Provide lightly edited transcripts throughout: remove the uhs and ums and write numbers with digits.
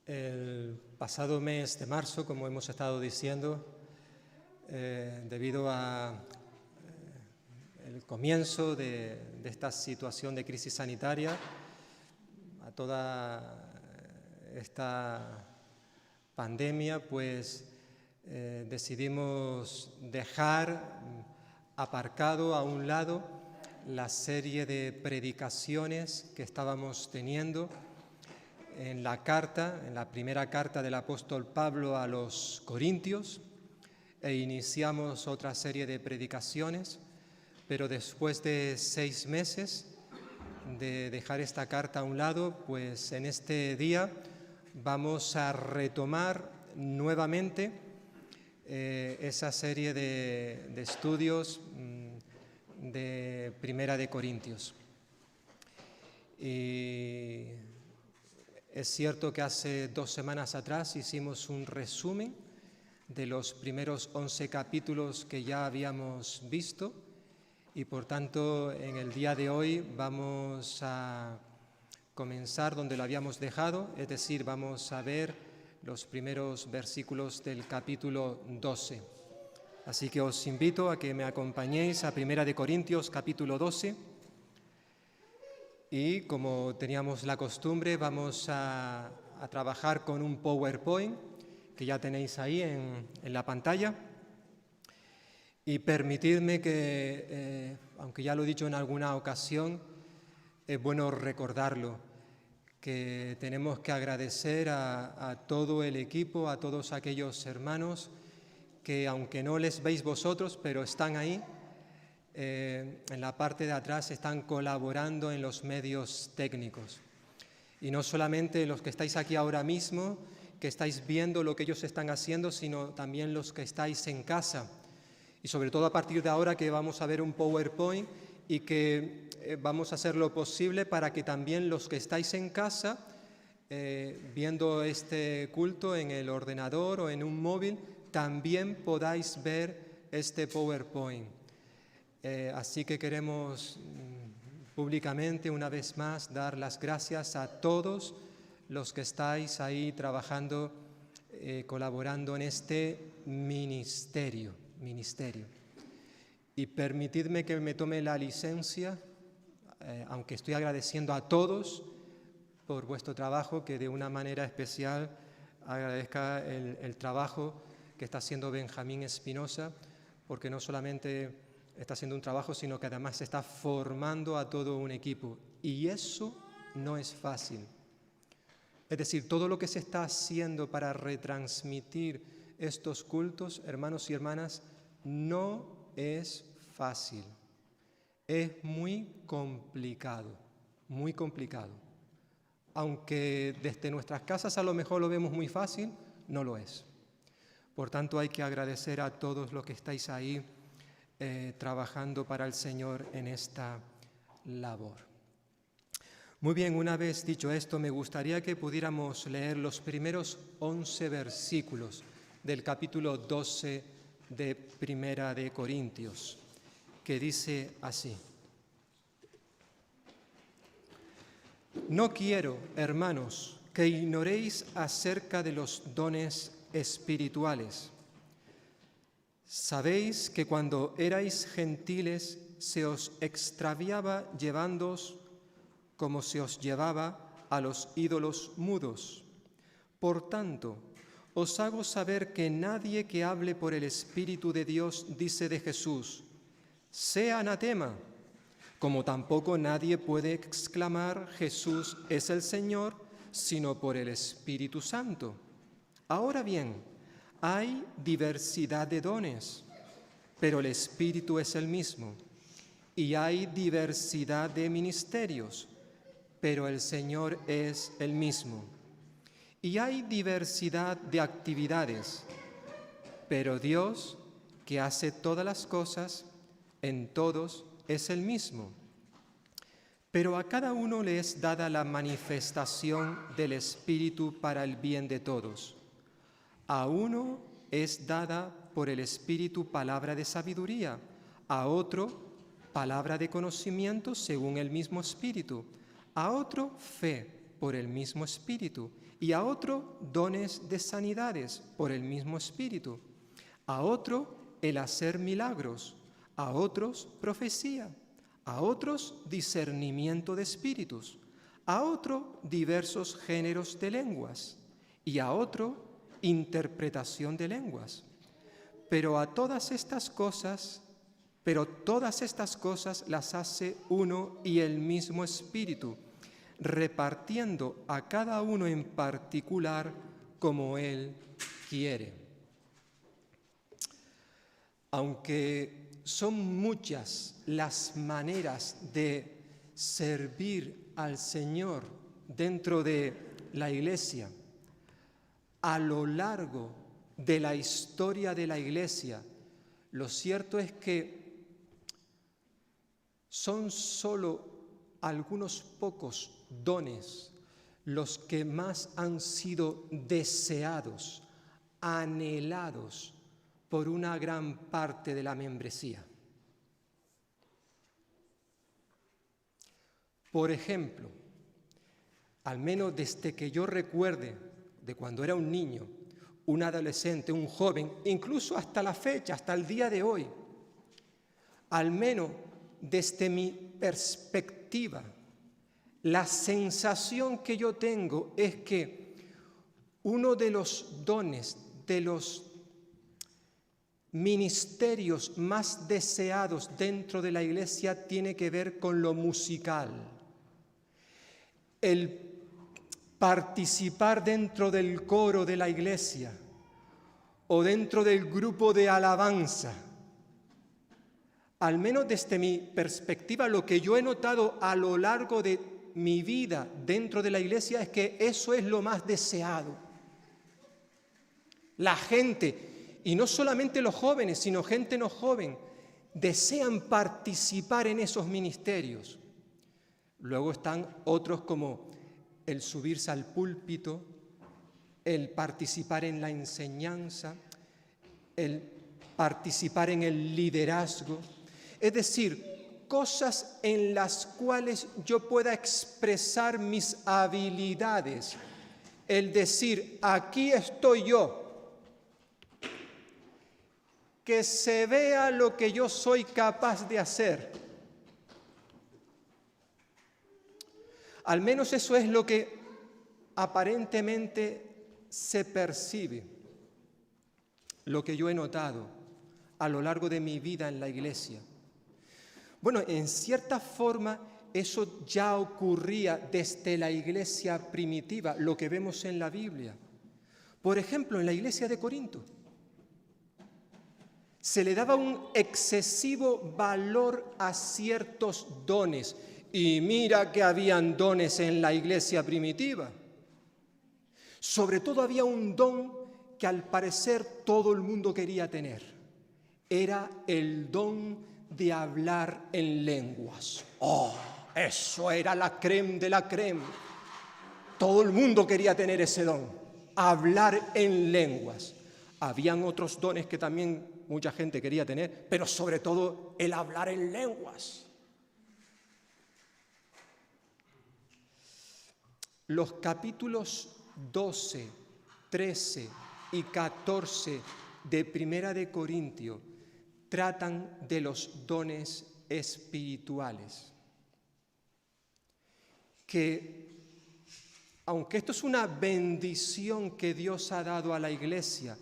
El pasado mes de marzo, como hemos estado diciendo, debido a el comienzo de esta situación de crisis sanitaria, a toda esta pandemia, pues decidimos dejar aparcado a un lado la serie de predicaciones que estábamos teniendo en la primera carta del apóstol Pablo a los Corintios, e iniciamos otra serie de predicaciones, pero después de 6 meses de dejar esta carta a un lado, pues en este día vamos a retomar nuevamente esa serie de estudios de Primera de Corintios. Y es cierto que hace 2 semanas atrás hicimos un resumen de los primeros 11 capítulos que ya habíamos visto y por tanto en el día de hoy vamos a comenzar donde lo habíamos dejado, es decir, vamos a ver los primeros versículos del capítulo 12. Así que os invito a que me acompañéis a Primera de Corintios capítulo 12. Y como teníamos la costumbre, vamos a trabajar con un PowerPoint que ya tenéis ahí en la pantalla. Y permitidme que, aunque ya lo he dicho en alguna ocasión, es bueno recordarlo, que tenemos que agradecer a todo el equipo, a todos aquellos hermanos que, aunque no les veis vosotros, pero están ahí, en la parte de atrás están colaborando en los medios técnicos. Y no solamente los que estáis aquí ahora mismo, que estáis viendo lo que ellos están haciendo, sino también los que estáis en casa. Y sobre todo a partir de ahora que vamos a ver un PowerPoint y que vamos a hacer lo posible para que también los que estáis en casa, viendo este culto en el ordenador o en un móvil, también podáis ver este PowerPoint. Así que queremos públicamente una vez más dar las gracias a todos los que estáis ahí trabajando, colaborando en este ministerio. Y permitidme que me tome la licencia, aunque estoy agradeciendo a todos por vuestro trabajo, que de una manera especial agradezca el trabajo que está haciendo Benjamín Espinosa, porque no solamente está haciendo un trabajo, sino que además se está formando a todo un equipo. Y eso no es fácil. Es decir, todo lo que se está haciendo para retransmitir estos cultos, hermanos y hermanas, no es fácil. Es muy complicado, muy complicado. Aunque desde nuestras casas a lo mejor lo vemos muy fácil, no lo es. Por tanto, hay que agradecer a todos los que estáis ahí trabajando para el Señor en esta labor. Muy bien, una vez dicho esto, me gustaría que pudiéramos leer los primeros 11 versículos del capítulo 12 de Primera de Corintios, que dice así: No quiero, hermanos, que ignoréis acerca de los dones espirituales. Sabéis que cuando erais gentiles se os extraviaba llevándoos como se os llevaba a los ídolos mudos. Por tanto, os hago saber que nadie que hable por el Espíritu de Dios dice de Jesús, sea anatema, como tampoco nadie puede exclamar Jesús es el Señor, sino por el Espíritu Santo. Ahora bien, hay diversidad de dones, pero el Espíritu es el mismo. Y hay diversidad de ministerios, pero el Señor es el mismo. Y hay diversidad de actividades, pero Dios, que hace todas las cosas, en todos es el mismo. Pero a cada uno le es dada la manifestación del Espíritu para el bien de todos. A uno es dada por el Espíritu palabra de sabiduría, a otro palabra de conocimiento según el mismo Espíritu, a otro fe por el mismo Espíritu, y a otro dones de sanidades por el mismo Espíritu, a otro el hacer milagros, a otros profecía, a otros discernimiento de espíritus, a otro diversos géneros de lenguas y a otro interpretación de lenguas. Pero todas estas cosas las hace uno y el mismo Espíritu, repartiendo a cada uno en particular como Él quiere. Aunque son muchas las maneras de servir al Señor dentro de la Iglesia, a lo largo de la historia de la Iglesia, lo cierto es que son solo algunos pocos dones los que más han sido deseados, anhelados por una gran parte de la membresía. Por ejemplo, al menos desde que yo recuerde, de cuando era un niño, un adolescente, un joven, incluso hasta la fecha, hasta el día de hoy, al menos desde mi perspectiva, la sensación que yo tengo es que uno de los dones, de los ministerios más deseados dentro de la Iglesia tiene que ver con lo musical. El participar dentro del coro de la Iglesia o dentro del grupo de alabanza. Al menos desde mi perspectiva, lo que yo he notado a lo largo de mi vida dentro de la Iglesia es que eso es lo más deseado. La gente, y no solamente los jóvenes, sino gente no joven, desean participar en esos ministerios. Luego están otros como el subirse al púlpito, el participar en la enseñanza, el participar en el liderazgo. Es decir, cosas en las cuales yo pueda expresar mis habilidades. El decir, aquí estoy yo. Que se vea lo que yo soy capaz de hacer. Al menos eso es lo que aparentemente se percibe, lo que yo he notado a lo largo de mi vida en la Iglesia. Bueno, en cierta forma eso ya ocurría desde la Iglesia primitiva, lo que vemos en la Biblia. Por ejemplo, en la Iglesia de Corinto se le daba un excesivo valor a ciertos dones. Y mira que habían dones en la Iglesia primitiva. Sobre todo había un don que al parecer todo el mundo quería tener. Era el don de hablar en lenguas. ¡Oh! Eso era la crème de la crème. Todo el mundo quería tener ese don, hablar en lenguas. Habían otros dones que también mucha gente quería tener, pero sobre todo el hablar en lenguas. Los capítulos 12, 13 y 14 de Primera de Corintios tratan de los dones espirituales. Que, aunque esto es una bendición que Dios ha dado a la Iglesia,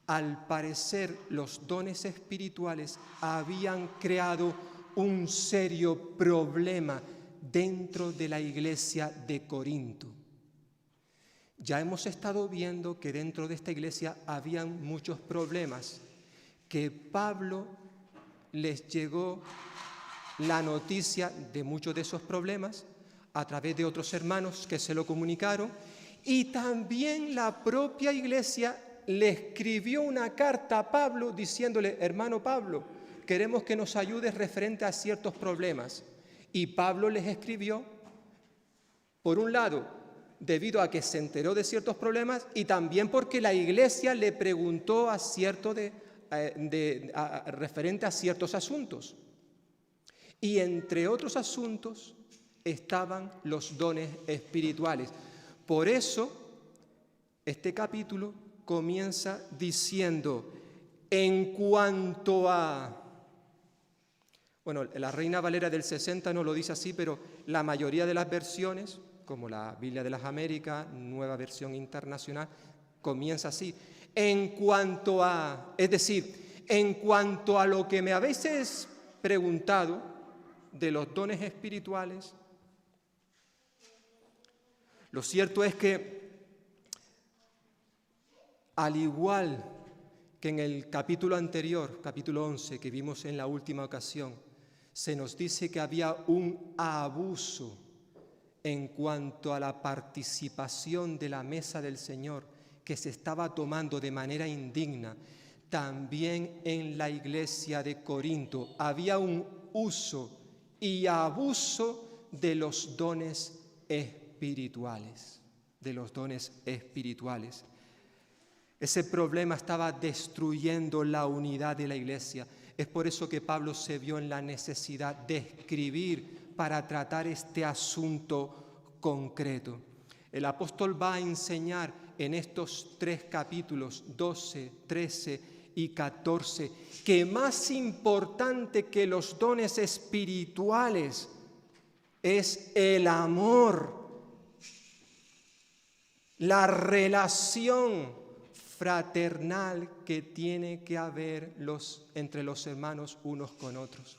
al parecer los dones espirituales habían creado un serio problema dentro de la Iglesia de Corinto. Ya hemos estado viendo que dentro de esta iglesia habían muchos problemas, que Pablo les llegó la noticia de muchos de esos problemas a través de otros hermanos que se lo comunicaron, y también la propia iglesia le escribió una carta a Pablo diciéndole, hermano Pablo, queremos que nos ayudes referente a ciertos problemas. Y Pablo les escribió, por un lado, debido a que se enteró de ciertos problemas y también porque la iglesia le preguntó referente a ciertos asuntos. Y entre otros asuntos, estaban los dones espirituales. Por eso, este capítulo comienza diciendo, en cuanto a... Bueno, la Reina Valera del 60 no lo dice así, pero la mayoría de las versiones, como la Biblia de las Américas, Nueva Versión Internacional, comienza así. En cuanto a, es decir, en cuanto a lo que me habéis preguntado de los dones espirituales, lo cierto es que, al igual que en el capítulo anterior, capítulo 11, que vimos en la última ocasión, se nos dice que había un abuso en cuanto a la participación de la mesa del Señor, que se estaba tomando de manera indigna. También en la iglesia de Corinto había un uso y abuso de los dones espirituales, Ese problema estaba destruyendo la unidad de la iglesia. Es por eso que Pablo se vio en la necesidad de escribir para tratar este asunto concreto. El apóstol va a enseñar en estos 3 capítulos, 12, 13 y 14, que más importante que los dones espirituales es el amor, la relación fraternal que tiene que haber entre los hermanos unos con otros.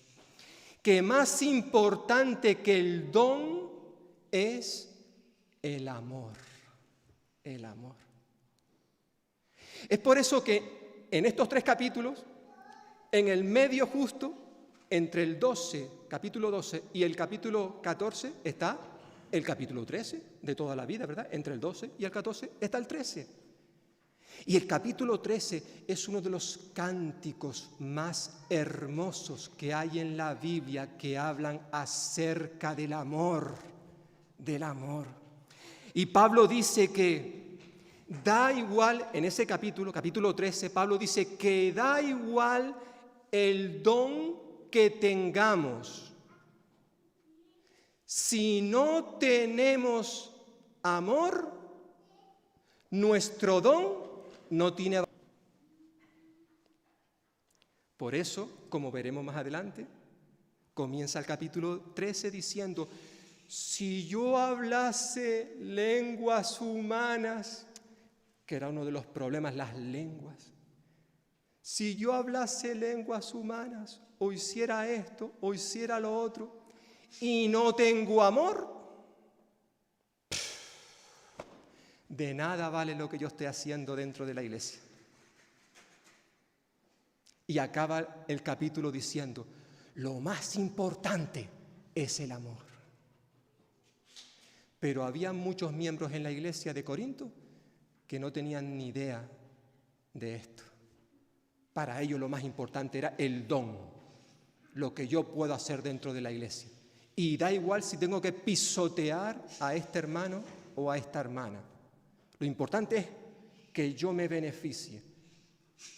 Que más importante que el don es el amor. El amor. Es por eso que en estos 3 capítulos, en el medio justo, entre el 12, capítulo 12 y el capítulo 14, está el capítulo 13 de toda la vida, ¿verdad? Entre el 12 y el 14 está el 13. Y el capítulo 13 es uno de los cánticos más hermosos que hay en la Biblia, que hablan acerca del amor, Y Pablo dice que da igual, en ese capítulo 13, Pablo dice que da igual el don que tengamos. Si no tenemos amor, nuestro don no tiene valor. Por eso, como veremos más adelante, comienza el capítulo 13 diciendo, si yo hablase lenguas humanas, que era uno de los problemas, las lenguas, si yo hablase lenguas humanas, o hiciera esto, o hiciera lo otro, y no tengo amor, de nada vale lo que yo esté haciendo dentro de la iglesia. Y acaba el capítulo diciendo, lo más importante es el amor. Pero había muchos miembros en la iglesia de Corinto que no tenían ni idea de esto. Para ellos lo más importante era el don, lo que yo puedo hacer dentro de la iglesia. Y da igual si tengo que pisotear a este hermano o a esta hermana. Lo importante es que yo me beneficie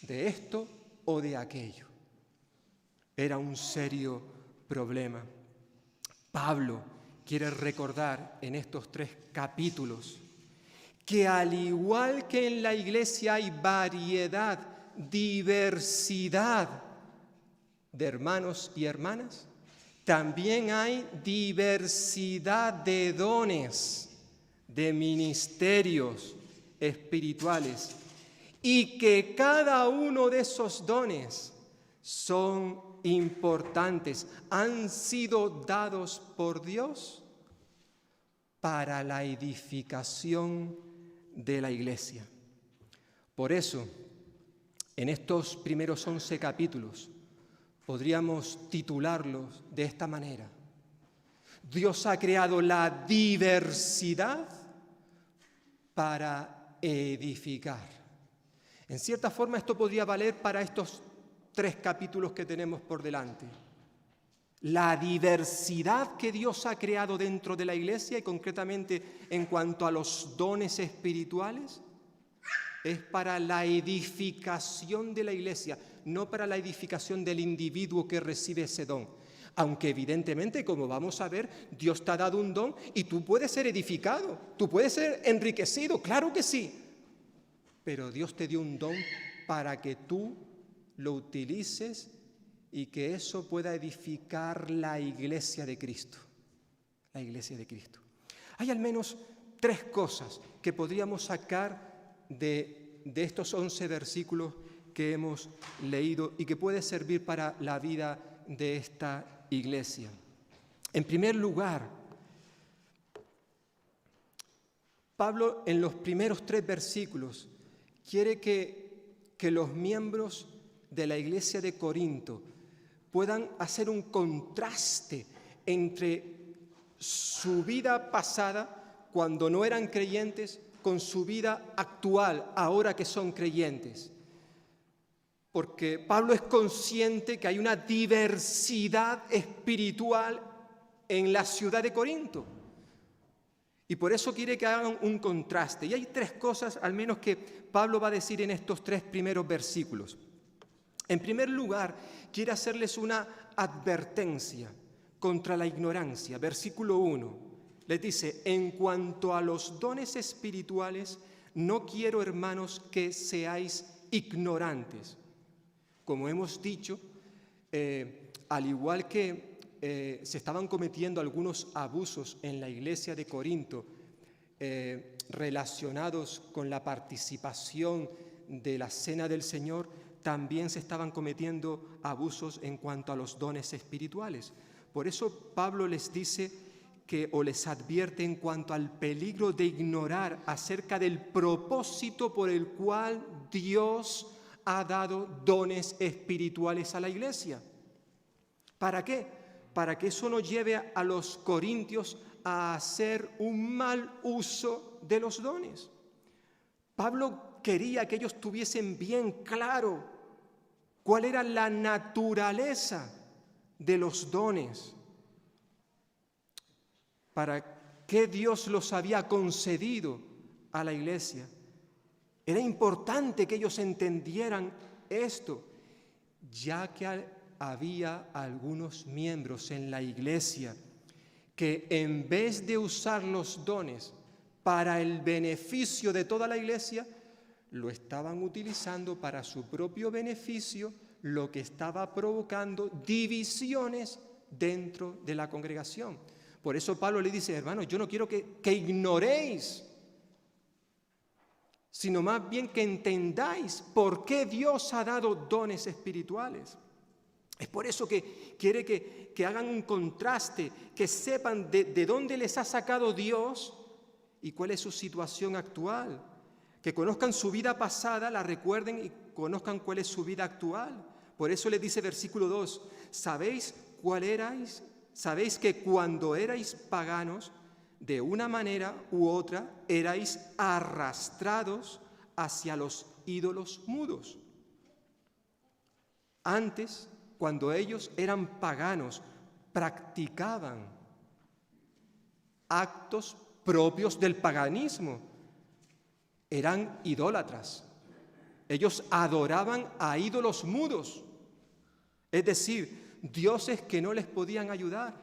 de esto o de aquello. Era un serio problema. Pablo quiere recordar en estos 3 capítulos que al igual que en la iglesia hay variedad, diversidad de hermanos y hermanas, también hay diversidad de dones, de ministerios espirituales, y que cada uno de esos dones son importantes, han sido dados por Dios para la edificación de la iglesia. Por eso, en estos primeros 11 capítulos, podríamos titularlos de esta manera: Dios ha creado la diversidad para edificar. En cierta forma, esto podría valer para estos 3 capítulos que tenemos por delante. La diversidad que Dios ha creado dentro de la iglesia, y concretamente en cuanto a los dones espirituales, es para la edificación de la iglesia, no para la edificación del individuo que recibe ese don. Aunque evidentemente, como vamos a ver, Dios te ha dado un don y tú puedes ser edificado, tú puedes ser enriquecido, claro que sí. Pero Dios te dio un don para que tú lo utilices y que eso pueda edificar la iglesia de Cristo. La iglesia de Cristo. Hay al menos 3 cosas que podríamos sacar de estos 11 versículos que hemos leído y que puede servir para la vida de esta iglesia. En primer lugar, Pablo en los primeros 3 versículos quiere que los miembros de la iglesia de Corinto puedan hacer un contraste entre su vida pasada, cuando no eran creyentes, con su vida actual, ahora que son creyentes. Porque Pablo es consciente que hay una diversidad espiritual en la ciudad de Corinto. Y por eso quiere que hagan un contraste. Y hay 3 cosas, al menos, que Pablo va a decir en estos 3 primeros versículos. En primer lugar, quiere hacerles una advertencia contra la ignorancia. Versículo 1, les dice: en cuanto a los dones espirituales, no quiero, hermanos, que seáis ignorantes. Como hemos dicho, al igual que se estaban cometiendo algunos abusos en la iglesia de Corinto relacionados con la participación de la cena del Señor, también se estaban cometiendo abusos en cuanto a los dones espirituales. Por eso Pablo les dice o les advierte en cuanto al peligro de ignorar acerca del propósito por el cual Dios ha dado dones espirituales a la iglesia. ¿Para qué? Para que eso no lleve a los corintios a hacer un mal uso de los dones. Pablo quería que ellos tuviesen bien claro cuál era la naturaleza de los dones, para qué Dios los había concedido a la iglesia. Era importante que ellos entendieran esto, ya que había algunos miembros en la iglesia que en vez de usar los dones para el beneficio de toda la iglesia, lo estaban utilizando para su propio beneficio, lo que estaba provocando divisiones dentro de la congregación. Por eso Pablo le dice: hermanos, yo no quiero que ignoréis, sino más bien que entendáis por qué Dios ha dado dones espirituales. Es por eso que quiere que hagan un contraste, que sepan de dónde les ha sacado Dios y cuál es su situación actual. Que conozcan su vida pasada, la recuerden y conozcan cuál es su vida actual. Por eso les dice versículo 2, ¿sabéis cuál erais? ¿Sabéis que cuando erais paganos, de una manera u otra, erais arrastrados hacia los ídolos mudos? Antes, cuando ellos eran paganos, practicaban actos propios del paganismo. Eran idólatras. Ellos adoraban a ídolos mudos, es decir, dioses que no les podían ayudar.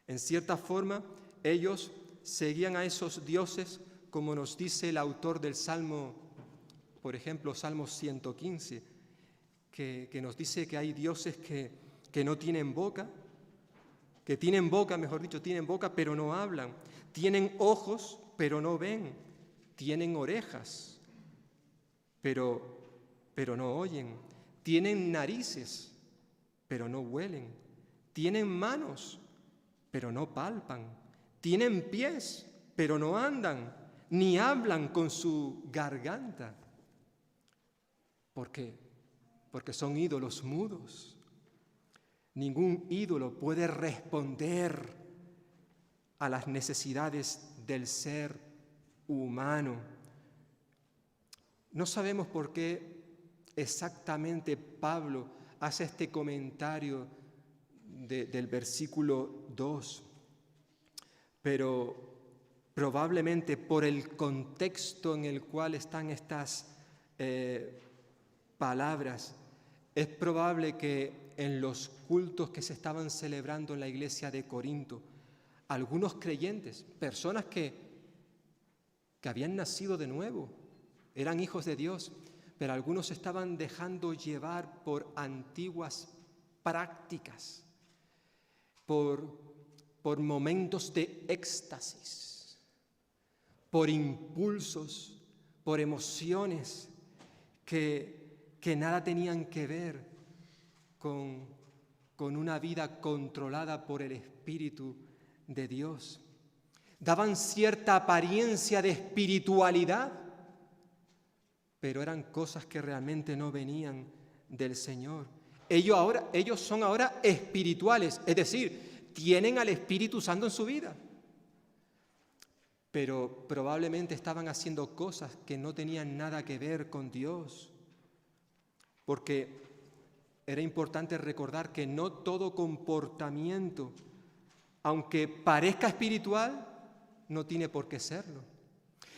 En cierta forma, ellos seguían a esos dioses, como nos dice el autor del Salmo, por ejemplo, Salmo 115, que nos dice que hay dioses que no tienen boca, que tienen boca, mejor dicho, tienen boca, pero no hablan. Tienen ojos, pero no ven. Tienen orejas, pero no oyen. Tienen narices, pero no huelen. Tienen manos, pero no palpan. Tienen pies, pero no andan, ni hablan con su garganta. ¿Por qué? Porque son ídolos mudos. Ningún ídolo puede responder a las necesidades del ser humano. No sabemos por qué exactamente Pablo hace este comentario del versículo 2, pero probablemente por el contexto en el cual están estas palabras, es probable que en los cultos que se estaban celebrando en la iglesia de Corinto, algunos creyentes, personas que habían nacido de nuevo, eran hijos de Dios, pero algunos se estaban dejando llevar por antiguas prácticas, por momentos de éxtasis, por impulsos, por emociones que nada tenían que ver con una vida controlada por el Espíritu de Dios. Daban cierta apariencia de espiritualidad, pero eran cosas que realmente no venían del Señor. Ellos son ahora espirituales, es decir, tienen al Espíritu Santo en su vida, pero probablemente estaban haciendo cosas que no tenían nada que ver con Dios, porque era importante recordar que no todo comportamiento, aunque parezca espiritual, no tiene por qué serlo.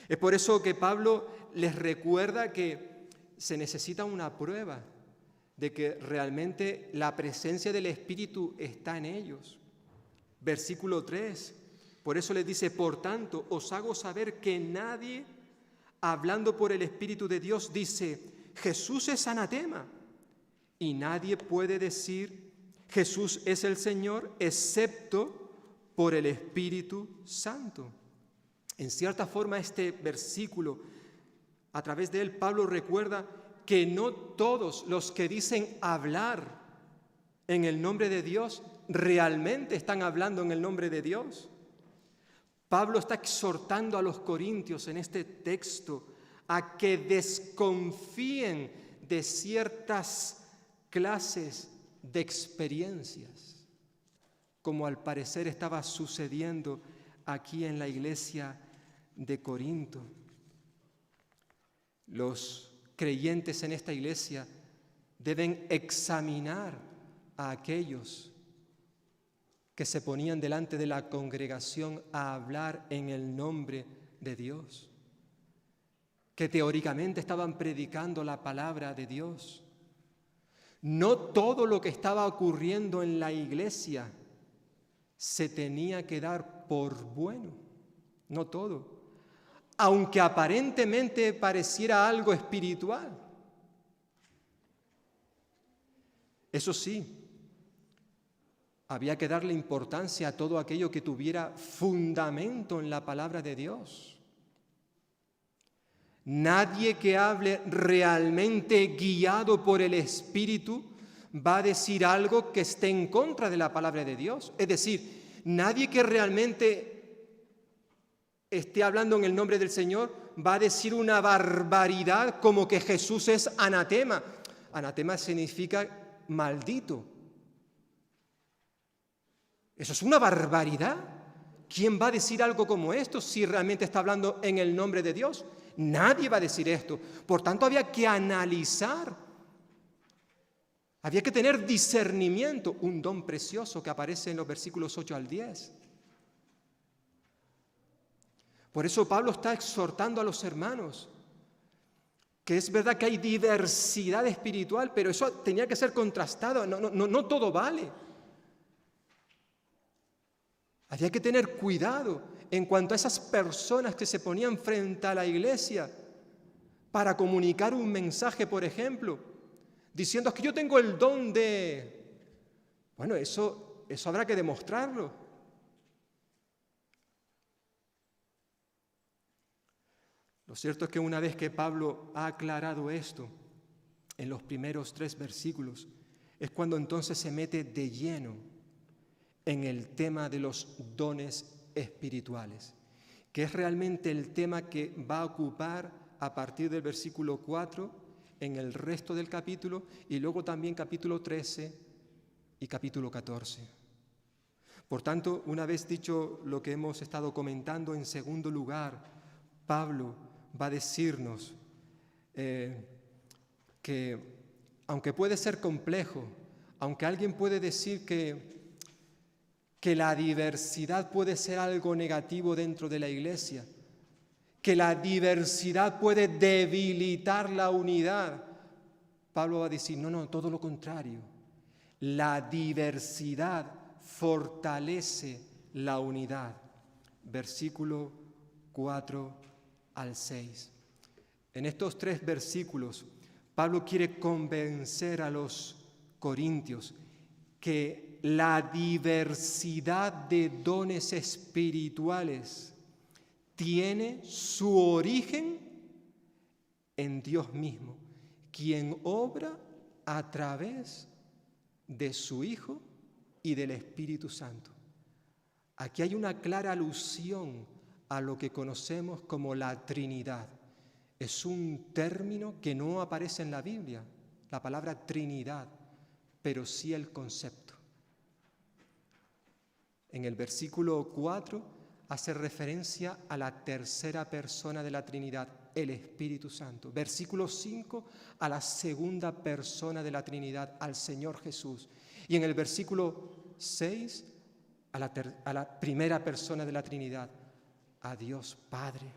Es por eso que Pablo les recuerda que se necesita una prueba de que realmente la presencia del Espíritu está en ellos. Versículo 3, por eso les dice: por tanto, os hago saber que nadie, hablando por el Espíritu de Dios, dice: Jesús es anatema. Y nadie puede decir: Jesús es el Señor, excepto por el Espíritu Santo. En cierta forma, este versículo, a través de él, Pablo recuerda que no todos los que dicen hablar en el nombre de Dios realmente están hablando en el nombre de Dios. Pablo está exhortando a los corintios en este texto a que desconfíen de ciertas clases de experiencias, como al parecer estaba sucediendo aquí en la iglesia de Corinto. Los creyentes en esta iglesia deben examinar a aquellos que se ponían delante de la congregación a hablar en el nombre de Dios, que teóricamente estaban predicando la palabra de Dios. No todo lo que estaba ocurriendo en la iglesia se tenía que dar por bueno, no todo, aunque aparentemente pareciera algo espiritual. Eso sí, había que darle importancia a todo aquello que tuviera fundamento en la palabra de Dios. Nadie que hable realmente guiado por el Espíritu va a decir algo que esté en contra de la palabra de Dios. Es decir, nadie que realmente esté hablando en el nombre del Señor va a decir una barbaridad como que Jesús es anatema. Anatema significa maldito. Eso es una barbaridad. ¿Quién va a decir algo como esto si realmente está hablando en el nombre de Dios? Nadie va a decir esto. Por tanto, había que analizar. Había que tener discernimiento, un don precioso que aparece en los versículos 8 al 10. Por eso Pablo está exhortando a los hermanos, que es verdad que hay diversidad espiritual, pero eso tenía que ser contrastado, no todo vale. Había que tener cuidado en cuanto a esas personas que se ponían frente a la iglesia para comunicar un mensaje, por ejemplo, diciendo que yo tengo el don de... Bueno, eso habrá que demostrarlo. Lo cierto es que una vez que Pablo ha aclarado esto en los primeros 3 versículos, es cuando entonces se mete de lleno en el tema de los dones espirituales, que es realmente el tema que va a ocupar a partir del versículo 4 en el resto del capítulo y luego también capítulo 13 y capítulo 14. Por tanto, una vez dicho lo que hemos estado comentando, en segundo lugar, Pablo va a decirnos que aunque puede ser complejo, aunque alguien puede decir que la diversidad puede ser algo negativo dentro de la iglesia, que la diversidad puede debilitar la unidad, Pablo va a decir, no, todo lo contrario. La diversidad fortalece la unidad. Versículo 4 al 6. En estos 3 versículos, Pablo quiere convencer a los corintios que la diversidad de dones espirituales tiene su origen en Dios mismo, quien obra a través de su Hijo y del Espíritu Santo. Aquí hay una clara alusión a lo que conocemos como la Trinidad. Es un término que no aparece en la Biblia, la palabra Trinidad, pero sí el concepto. En el versículo 4 hace referencia a la tercera persona de la Trinidad, el Espíritu Santo. Versículo 5 a la segunda persona de la Trinidad, al Señor Jesús. Y en el versículo 6 a la primera persona de la Trinidad, a Dios Padre.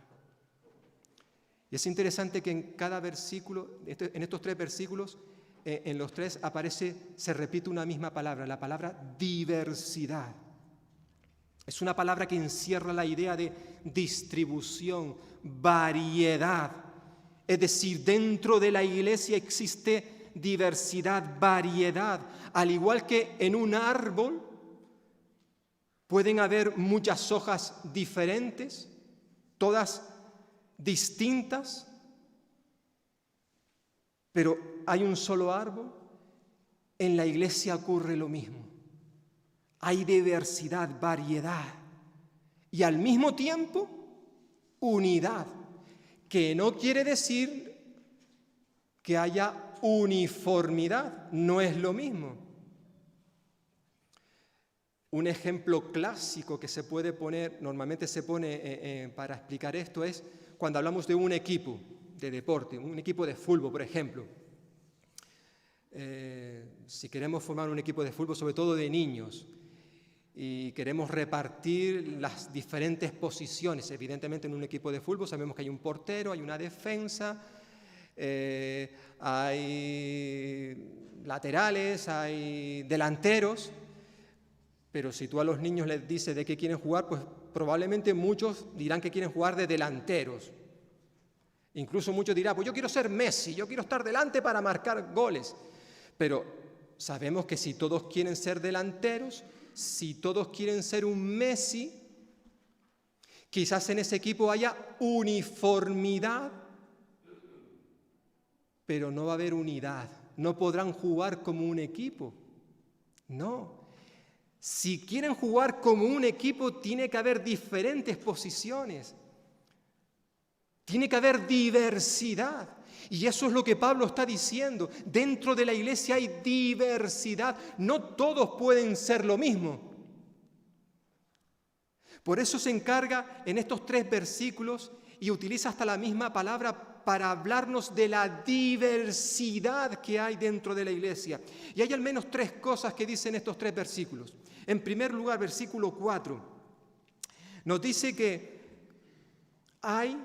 Y es interesante que en cada versículo, en estos 3 versículos, en los 3 se repite una misma palabra, la palabra diversidad. Es una palabra que encierra la idea de distribución, variedad. Es decir, dentro de la iglesia existe diversidad, variedad. Al igual que en un árbol pueden haber muchas hojas diferentes, todas distintas, pero hay un solo árbol. En la iglesia ocurre lo mismo. Hay diversidad, variedad y al mismo tiempo unidad, que no quiere decir que haya uniformidad, no es lo mismo. Un ejemplo clásico que se puede poner, normalmente se pone para explicar esto, es cuando hablamos de un equipo de deporte, un equipo de fútbol, por ejemplo. Si queremos formar un equipo de fútbol, sobre todo de niños, y queremos repartir las diferentes posiciones, evidentemente en un equipo de fútbol sabemos que hay un portero, hay una defensa, hay laterales, hay delanteros, pero si tú a los niños les dices de qué quieren jugar, pues probablemente muchos dirán que quieren jugar de delanteros. Incluso muchos dirán, pues yo quiero ser Messi, yo quiero estar delante para marcar goles. Pero sabemos que si todos quieren ser delanteros, si todos quieren ser un Messi, quizás en ese equipo haya uniformidad, pero no va a haber unidad. No podrán jugar como un equipo. No. Si quieren jugar como un equipo, tiene que haber diferentes posiciones. Tiene que haber diversidad. Y eso es lo que Pablo está diciendo. Dentro de la iglesia hay diversidad. No todos pueden ser lo mismo. Por eso se encarga en estos 3 versículos y utiliza hasta la misma palabra para hablarnos de la diversidad que hay dentro de la iglesia. Y hay al menos 3 cosas que dicen estos 3 versículos. En primer lugar, versículo 4, nos dice que hay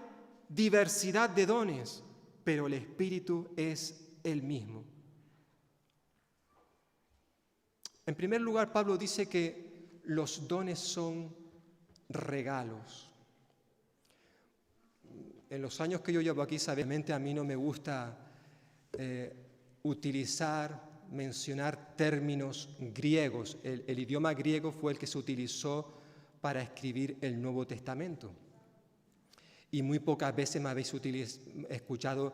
diversidad de dones, pero el Espíritu es el mismo. En primer lugar, Pablo dice que los dones son regalos. En los años que yo llevo aquí, sabiamente a mí no me gusta mencionar términos griegos. El idioma griego fue el que se utilizó para escribir el Nuevo Testamento. Y muy pocas veces me habéis escuchado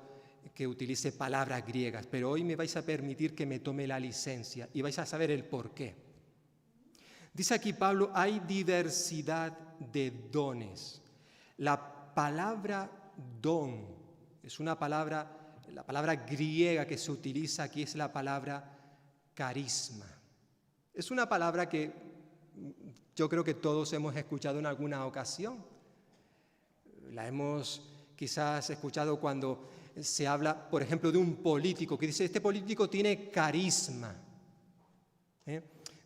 que utilice palabras griegas, pero hoy me vais a permitir que me tome la licencia y vais a saber el por qué. Dice aquí Pablo, hay diversidad de dones. La palabra don es una palabra, la palabra griega que se utiliza aquí es la palabra carisma. Es una palabra que yo creo que todos hemos escuchado en alguna ocasión. La hemos quizás escuchado cuando se habla, por ejemplo, de un político que dice, este político tiene carisma.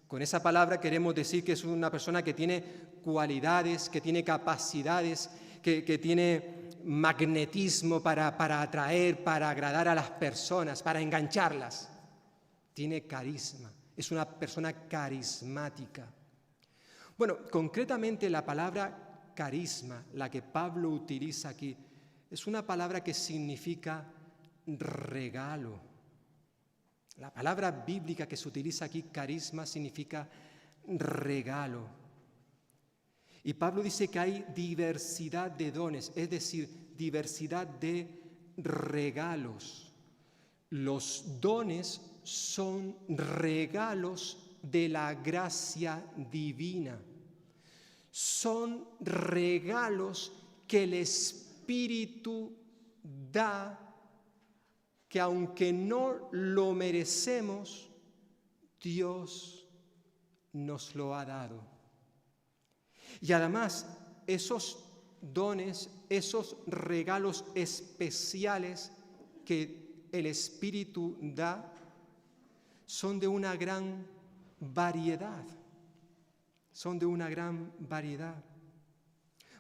Con esa palabra queremos decir que es una persona que tiene cualidades, que tiene capacidades, que tiene magnetismo para atraer, para agradar a las personas, para engancharlas. Tiene carisma. es una persona carismática. Bueno, concretamente la palabra carisma, la que Pablo utiliza aquí, es una palabra que significa regalo. La palabra bíblica que se utiliza aquí, carisma, significa regalo. Y Pablo dice que hay diversidad de dones, es decir, diversidad de regalos. Los dones son regalos de la gracia divina. Son regalos que el Espíritu da, que aunque no lo merecemos, Dios nos lo ha dado. Y además, esos dones, esos regalos especiales que el Espíritu da, son de una gran variedad. Son de una gran variedad.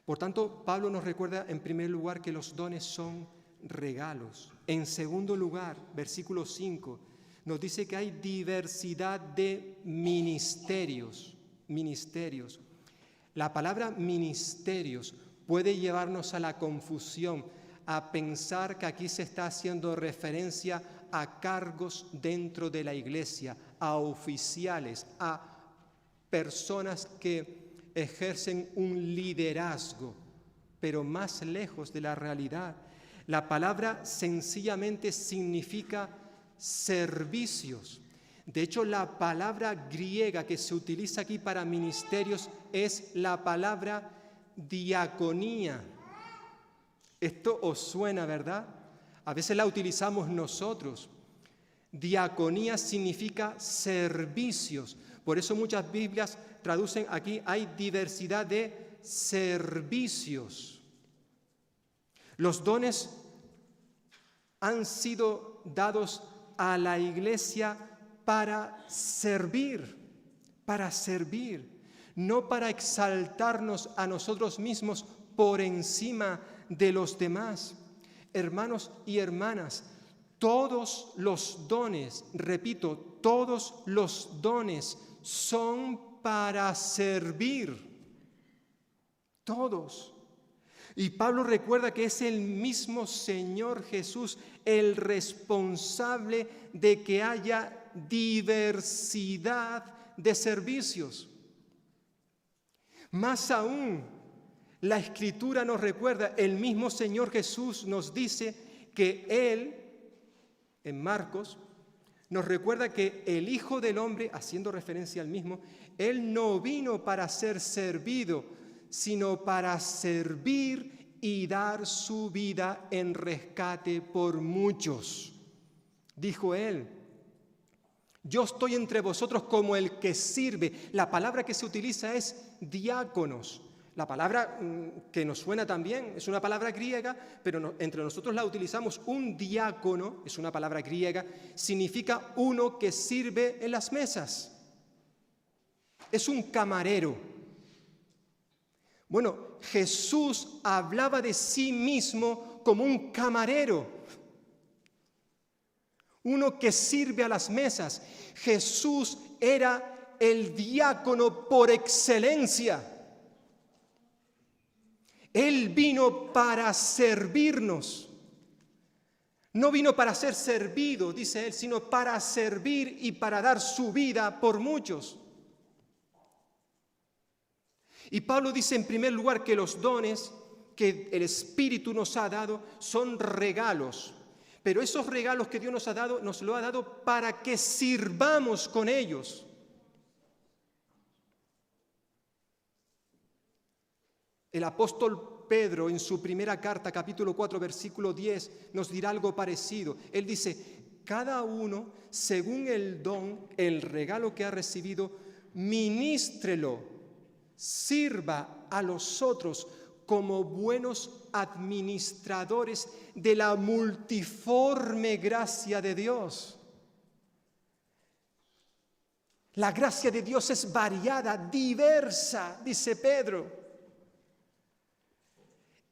Por tanto, Pablo nos recuerda en primer lugar que los dones son regalos. En segundo lugar, versículo 5, nos dice que hay diversidad de ministerios. Ministerios. La palabra ministerios puede llevarnos a la confusión, a pensar que aquí se está haciendo referencia a cargos dentro de la iglesia, a oficiales, a personas que ejercen un liderazgo, pero más lejos de la realidad. La palabra sencillamente significa servicios. De hecho, la palabra griega que se utiliza aquí para ministerios es la palabra diaconía. Esto os suena, ¿verdad? A veces la utilizamos nosotros. Diaconía significa servicios. Por eso muchas Biblias traducen aquí, hay diversidad de servicios. Los dones han sido dados a la iglesia para servir, no para exaltarnos a nosotros mismos por encima de los demás. Hermanos y hermanas, todos los dones, repito, todos los dones son para servir. Todos. Y Pablo recuerda que es el mismo Señor Jesús el responsable de que haya diversidad de servicios. Más aún, la Escritura nos recuerda, el mismo Señor Jesús nos dice que Él, en Marcos, nos recuerda que el Hijo del Hombre, haciendo referencia al mismo, Él no vino para ser servido, sino para servir y dar su vida en rescate por muchos. Dijo Él, yo estoy entre vosotros como el que sirve. La palabra que se utiliza es diáconos. La palabra que nos suena también es una palabra griega, pero entre nosotros la utilizamos. Un diácono, es una palabra griega, significa uno que sirve en las mesas. Es un camarero. Bueno, Jesús hablaba de sí mismo como un camarero, uno que sirve a las mesas. Jesús era el diácono por excelencia. Él vino para servirnos. No vino para ser servido, dice él, sino para servir y para dar su vida por muchos. Y Pablo dice en primer lugar que los dones que el Espíritu nos ha dado son regalos. Pero esos regalos que Dios nos ha dado, nos lo ha dado para que sirvamos con ellos. El apóstol Pedro en su primera carta, capítulo 4, versículo 10, nos dirá algo parecido. Él dice, cada uno, según el don, el regalo que ha recibido, ministrelo, sirva a los otros como buenos administradores de la multiforme gracia de Dios. La gracia de Dios es variada, diversa, dice Pedro.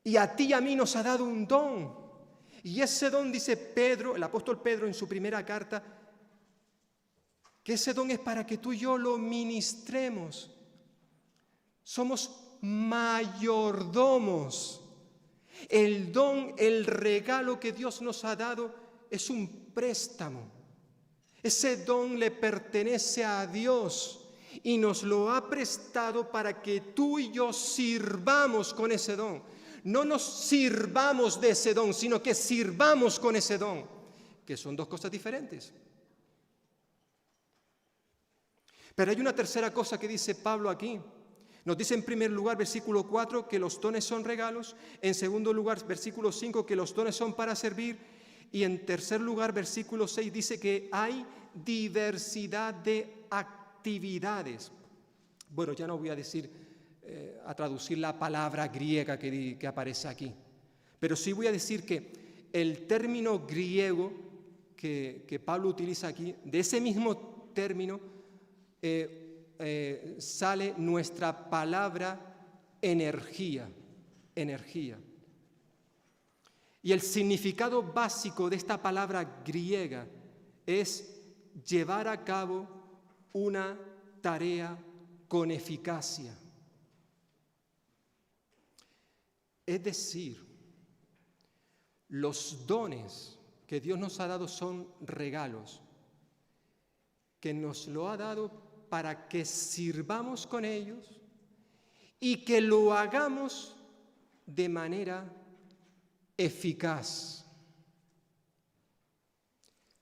Y a ti y a mí nos ha dado un don. Y ese don, dice Pedro, el apóstol Pedro en su primera carta, que ese don es para que tú y yo lo ministremos. Somos mayordomos. El don, el regalo que Dios nos ha dado es un préstamo. Ese don le pertenece a Dios y nos lo ha prestado para que tú y yo sirvamos con ese don. No nos sirvamos de ese don, sino que sirvamos con ese don, que son dos cosas diferentes. Pero hay una tercera cosa que dice Pablo aquí. Nos dice en primer lugar, versículo 4, que los dones son regalos. En segundo lugar, versículo 5, que los dones son para servir. Y en tercer lugar, versículo 6, dice que hay diversidad de actividades. Bueno, ya no voy a a traducir la palabra griega que aparece aquí. Pero sí voy a decir que el término griego que Pablo utiliza aquí, de ese mismo término, sale nuestra palabra energía. Y el significado básico de esta palabra griega es llevar a cabo una tarea con eficacia. Es decir, los dones que Dios nos ha dado son regalos, que nos lo ha dado para que sirvamos con ellos y que lo hagamos de manera eficaz,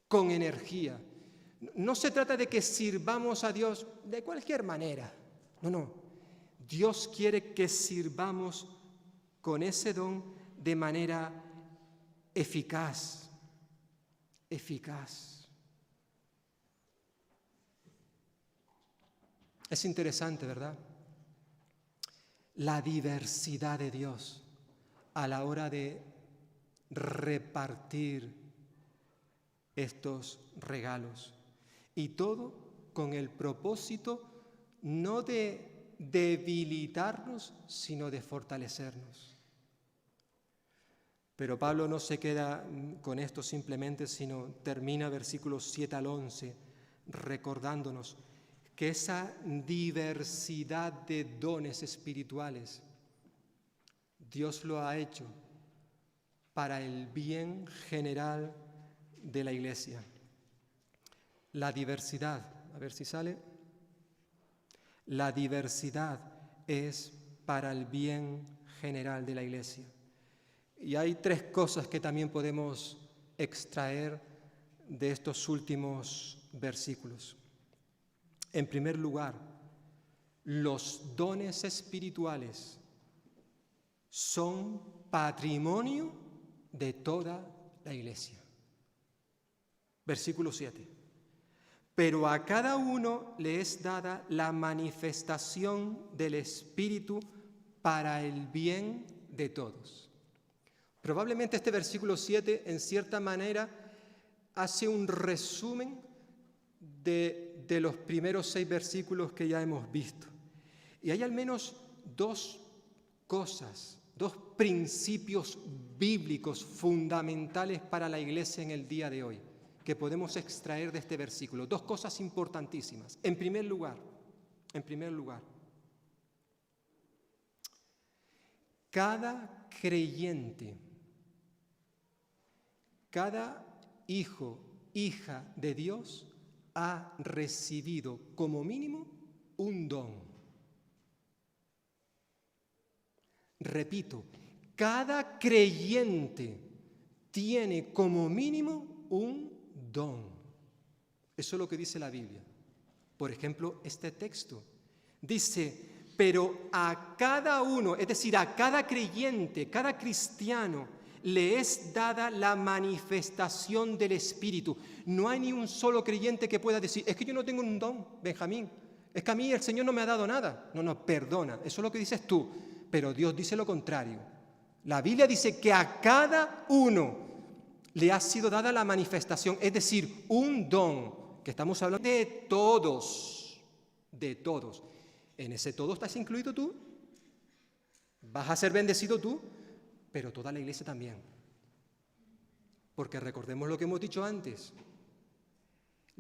con energía. No se trata de que sirvamos a Dios de cualquier manera. No. Dios quiere que sirvamos con ese don de manera eficaz. Es interesante, ¿verdad? La diversidad de Dios a la hora de repartir estos regalos. Y todo con el propósito no de debilitarnos, sino de fortalecernos. Pero Pablo no se queda con esto simplemente, sino termina versículos 7 al 11 recordándonos que esa diversidad de dones espirituales Dios lo ha hecho para el bien general de la iglesia. La diversidad, a ver si sale. La diversidad es para el bien general de la iglesia. Y hay tres cosas que también podemos extraer de estos últimos versículos. En primer lugar, los dones espirituales son patrimonio de toda la iglesia. Versículo 7. Pero a cada uno le es dada la manifestación del Espíritu para el bien de todos. Probablemente este versículo 7, en cierta manera, hace un resumen de los primeros 6 versículos que ya hemos visto. Y hay al menos dos cosas, dos principios bíblicos fundamentales para la iglesia en el día de hoy, que podemos extraer de este versículo. Dos cosas importantísimas. En primer lugar, cada creyente, cada hijo, hija de Dios ha recibido como mínimo un don. Repito, cada creyente tiene como mínimo un don. Eso es lo que dice la Biblia. Por ejemplo, este texto dice, pero a cada uno, es decir, a cada creyente, cada cristiano, le es dada la manifestación del Espíritu. No hay ni un solo creyente que pueda decir, es que yo no tengo un don, Benjamín, es que a mí el Señor no me ha dado nada. No, perdona, eso es lo que dices tú, pero Dios dice lo contrario. La Biblia dice que a cada uno le ha sido dada la manifestación, es decir, un don, que estamos hablando de todos. En ese todo estás incluido tú, vas a ser bendecido tú, pero toda la iglesia también. Porque recordemos lo que hemos dicho antes.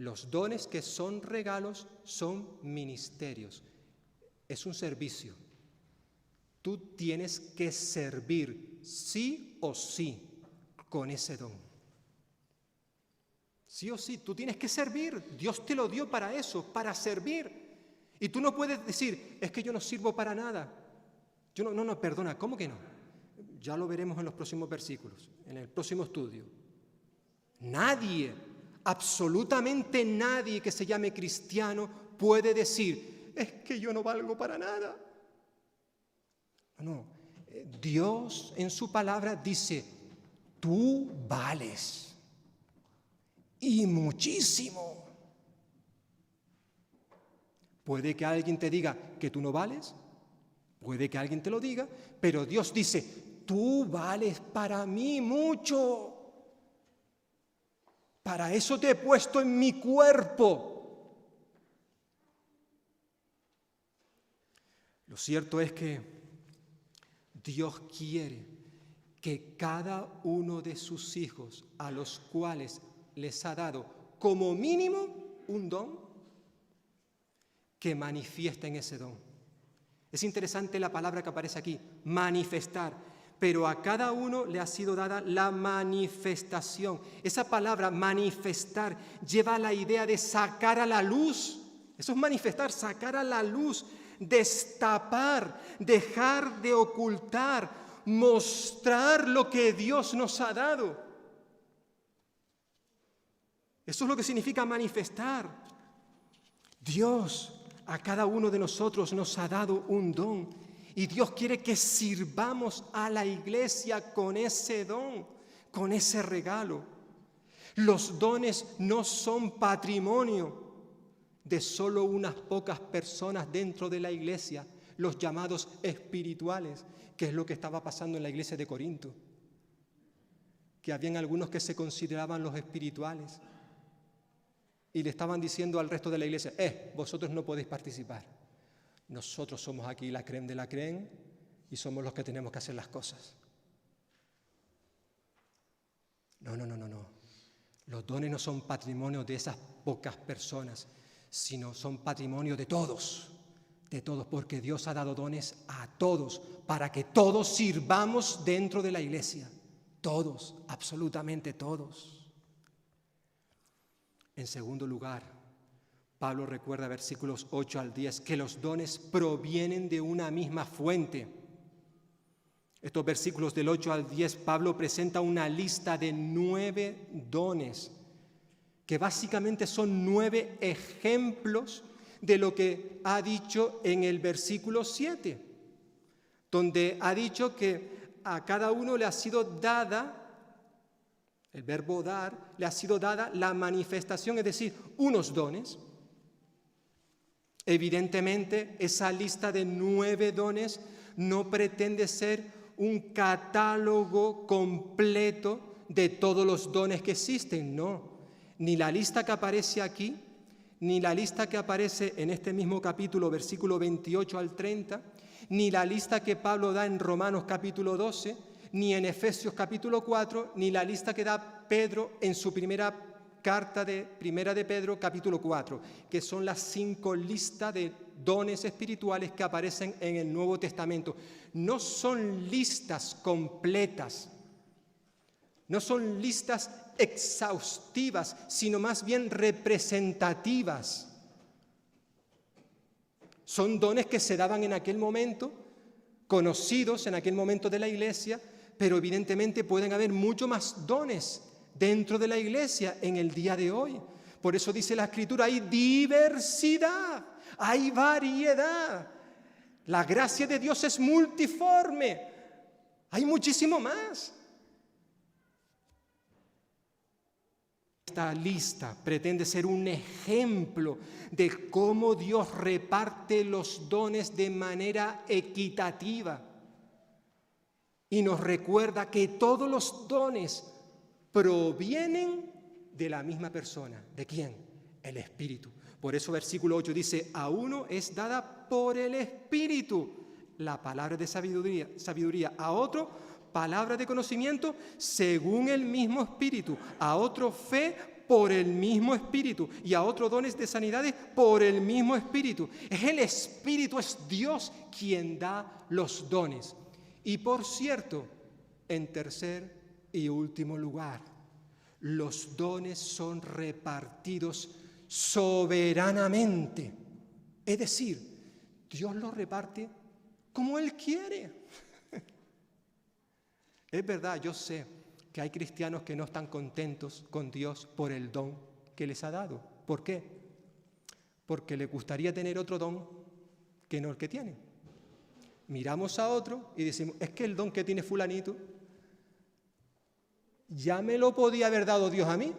Los dones que son regalos son ministerios. Es un servicio. Tú tienes que servir sí o sí con ese don. Sí o sí, tú tienes que servir. Dios te lo dio para eso, para servir. Y tú no puedes decir, es que yo no sirvo para nada. Perdona, ¿cómo que no? Ya lo veremos en los próximos versículos, en el próximo estudio. Nadie, absolutamente nadie que se llame cristiano puede decir, es que yo no valgo para nada. No, Dios en su palabra dice, tú vales. Y muchísimo. Puede que alguien te diga que tú no vales, puede que alguien te lo diga, pero Dios dice, tú vales para mí mucho. Para eso te he puesto en mi cuerpo. Lo cierto es que Dios quiere que cada uno de sus hijos, a los cuales les ha dado como mínimo un don, que manifiesten ese don. Es interesante la palabra que aparece aquí, manifestar, pero a cada uno le ha sido dada la manifestación. Esa palabra manifestar lleva la idea de sacar a la luz. Eso es manifestar, sacar a la luz, destapar, dejar de ocultar, mostrar lo que Dios nos ha dado. Eso es lo que significa manifestar. Dios a cada uno de nosotros nos ha dado un don y Dios quiere que sirvamos a la iglesia con ese don, con ese regalo. Los dones no son patrimonio de solo unas pocas personas dentro de la iglesia, los llamados espirituales, que es lo que estaba pasando en la iglesia de Corinto, que habían algunos que se consideraban los espirituales y le estaban diciendo al resto de la iglesia, vosotros no podéis participar. Nosotros somos aquí la crème de la crème y somos los que tenemos que hacer las cosas. No. Los dones no son patrimonio de esas pocas personas, sino son patrimonio de todos, porque Dios ha dado dones a todos, para que todos sirvamos dentro de la iglesia. Todos, absolutamente todos. En segundo lugar, Pablo recuerda versículos 8 al 10 que los dones provienen de una misma fuente. Estos versículos del 8 al 10, Pablo presenta una lista de 9 dones, que básicamente son 9 ejemplos de lo que ha dicho en el versículo 7, donde ha dicho que a cada uno le ha sido dada, el verbo dar, le ha sido dada la manifestación, es decir, unos dones. Evidentemente, esa lista de 9 dones no pretende ser un catálogo completo de todos los dones que existen, no. Ni la lista que aparece aquí, ni la lista que aparece en este mismo capítulo, versículo 28 al 30, ni la lista que Pablo da en Romanos capítulo 12, ni en Efesios capítulo 4, ni la lista que da Pedro en su primera carta de Primera de Pedro capítulo 4, que son las 5 listas de dones espirituales que aparecen en el Nuevo Testamento. No son listas completas, no son listas exhaustivas, sino más bien representativas. Son dones que se daban en aquel momento, conocidos en aquel momento de la iglesia, pero evidentemente pueden haber mucho más dones dentro de la iglesia en el día de hoy. Por eso dice la Escritura, hay diversidad, hay variedad. La gracia de Dios es multiforme, hay muchísimo más. Esta lista pretende ser un ejemplo de cómo Dios reparte los dones de manera equitativa. Y nos recuerda que todos los dones provienen de la misma persona. ¿De quién? El Espíritu. Por eso versículo 8 dice, a uno es dada por el Espíritu la palabra de sabiduría, a otro palabra de conocimiento según el mismo Espíritu, a otro fe por el mismo Espíritu, y a otros dones de sanidades por el mismo Espíritu. Es el Espíritu, es Dios quien da los dones. Y por cierto, en tercer y último lugar, los dones son repartidos soberanamente. Es decir, Dios los reparte como Él quiere. Es verdad, yo sé que hay cristianos que no están contentos con Dios por el don que les ha dado. ¿Por qué? Porque les gustaría tener otro don que no el que tienen. Miramos a otro y decimos, es que el don que tiene fulanito ya me lo podía haber dado Dios a mí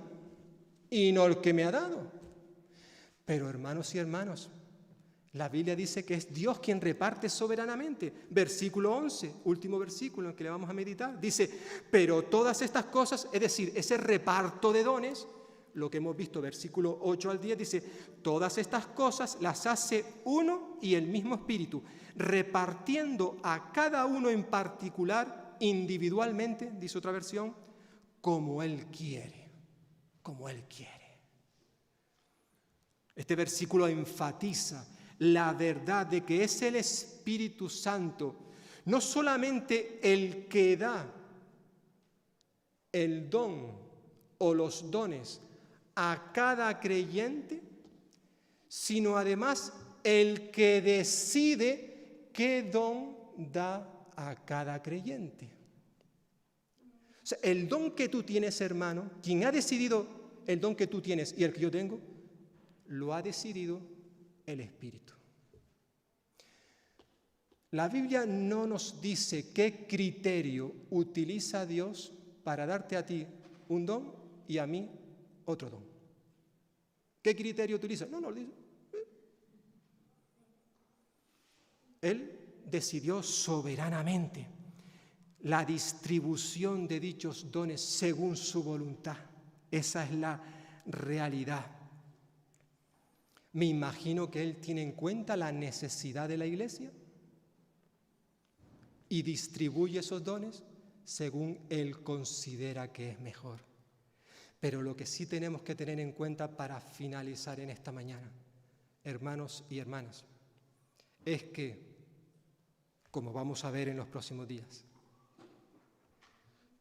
y no el que me ha dado. Pero hermanos y hermanas, la Biblia dice que es Dios quien reparte soberanamente. Versículo 11, último versículo en que le vamos a meditar. Dice, pero todas estas cosas, es decir, ese reparto de dones, lo que hemos visto, versículo 8 al 10, dice, todas estas cosas las hace uno y el mismo Espíritu, repartiendo a cada uno en particular, individualmente, dice otra versión, como Él quiere, como Él quiere. Este versículo enfatiza la verdad de que es el Espíritu Santo, no solamente el que da el don o los dones a cada creyente, sino además el que decide qué don da a cada creyente. O sea, el don que tú tienes, hermano, quien ha decidido el don que tú tienes y el que yo tengo, lo ha decidido el Espíritu. La Biblia no nos dice qué criterio utiliza Dios para darte a ti un don y a mí otro don. ¿Qué criterio utiliza? No lo dice. Él decidió soberanamente la distribución de dichos dones según su voluntad. Esa es la realidad. Me imagino que Él tiene en cuenta la necesidad de la iglesia y distribuye esos dones según Él considera que es mejor. Pero lo que sí tenemos que tener en cuenta para finalizar en esta mañana, hermanos y hermanas, es que, como vamos a ver en los próximos días,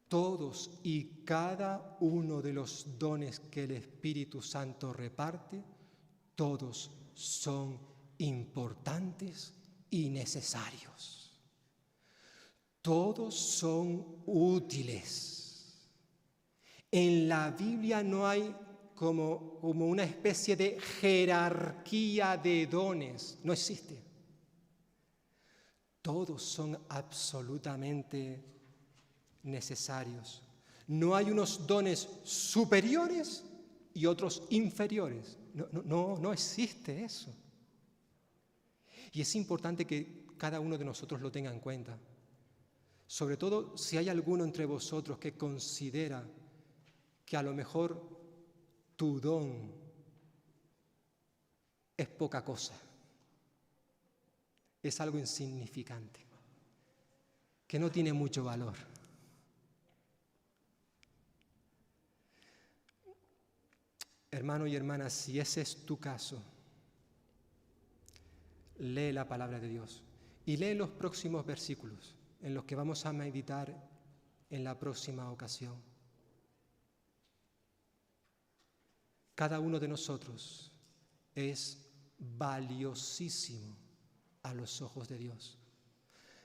todos y cada uno de los dones que el Espíritu Santo reparte, todos son importantes y necesarios. Todos son útiles. En la Biblia no hay como una especie de jerarquía de dones. No existe. Todos son absolutamente necesarios. No hay unos dones superiores y otros inferiores. No existe eso. Y es importante que cada uno de nosotros lo tenga en cuenta. Sobre todo si hay alguno entre vosotros que considera que a lo mejor tu don es poca cosa, es algo insignificante, que no tiene mucho valor. Hermano y hermana, si ese es tu caso, lee la palabra de Dios y lee los próximos versículos en los que vamos a meditar en la próxima ocasión. Cada uno de nosotros es valiosísimo a los ojos de Dios.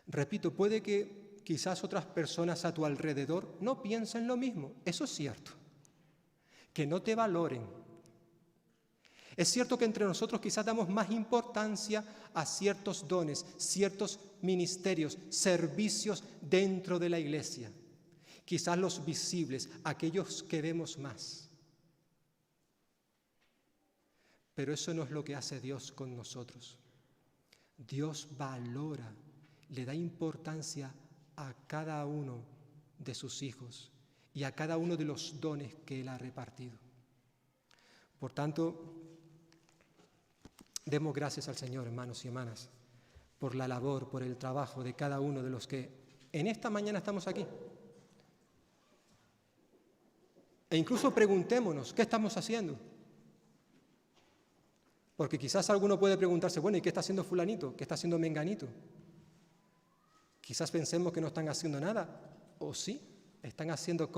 Repito, puede que quizás otras personas a tu alrededor no piensen lo mismo, eso es cierto, que no te valoren. Es cierto que entre nosotros quizás damos más importancia a ciertos dones, ciertos ministerios, servicios dentro de la iglesia. Quizás los visibles, aquellos que vemos más. Pero eso no es lo que hace Dios con nosotros. Dios valora, le da importancia a cada uno de sus hijos y a cada uno de los dones que Él ha repartido. Por tanto, demos gracias al Señor, hermanos y hermanas, por la labor, por el trabajo de cada uno de los que en esta mañana estamos aquí. E incluso preguntémonos, ¿qué estamos haciendo? Porque quizás alguno puede preguntarse, bueno, ¿y qué está haciendo fulanito? ¿Qué está haciendo menganito? Quizás pensemos que no están haciendo nada, o sí, están haciendo cosas